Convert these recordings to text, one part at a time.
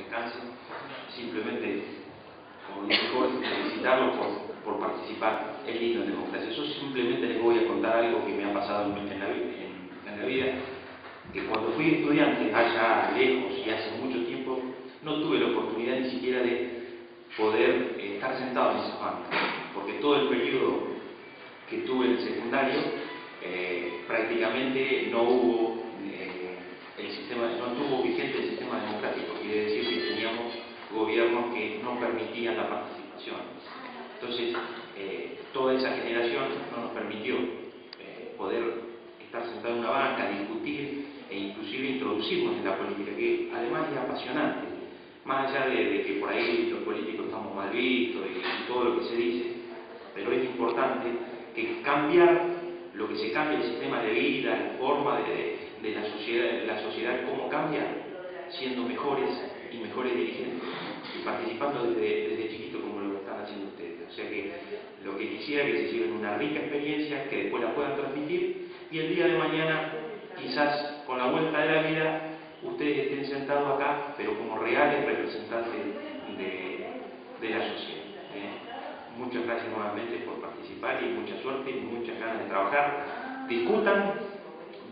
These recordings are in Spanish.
descansen. Simplemente, como dice Jorge, felicitarlos por participar. Es lindo en democracia. Yo simplemente les voy a contar algo que me ha pasado en la vida, que cuando fui estudiante, allá lejos y hace mucho tiempo, no tuve la oportunidad ni siquiera de poder estar sentado en esas bancas, porque todo el periodo que tuve en el secundario, prácticamente no hubo no tuvo vigente el sistema democrático, quiere decir que teníamos gobiernos que no permitían la participación. Entonces, toda esa generación no nos permitió poder estar sentado en una banca, discutir e inclusive introducirnos en la política, que además es apasionante, más allá de que por ahí los políticos estamos mal vistos y todo lo que se dice, pero es importante que lo que se cambia el sistema de vida, la forma de la sociedad, cómo cambia, siendo mejores y mejores dirigentes y participando desde chiquito como lo están haciendo ustedes. O sea que lo que quisiera es que se lleven una rica experiencia, que después la puedan transmitir y el día de mañana, quizás con la vuelta de la vida, ustedes estén sentados acá, pero como reales representantes de la sociedad. Muchas gracias nuevamente por participar y mucha suerte y muchas ganas de trabajar. Discutan,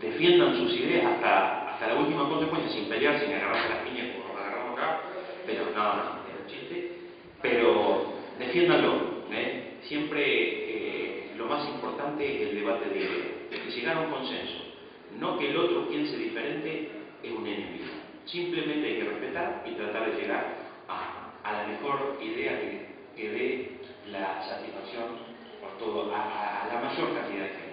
defiendan sus ideas hasta la última consecuencia, sin pelear, sin agarrarse las piñas como nos agarramos acá, pero no, es un chiste, pero defiéndanlo. Siempre lo más importante es el debate de ideas, que llegar a un consenso, no que el otro piense diferente es un enemigo. Simplemente hay que respetar y tratar de llegar a la mejor idea que dé la satisfacción por todo, a la mayor cantidad de gente.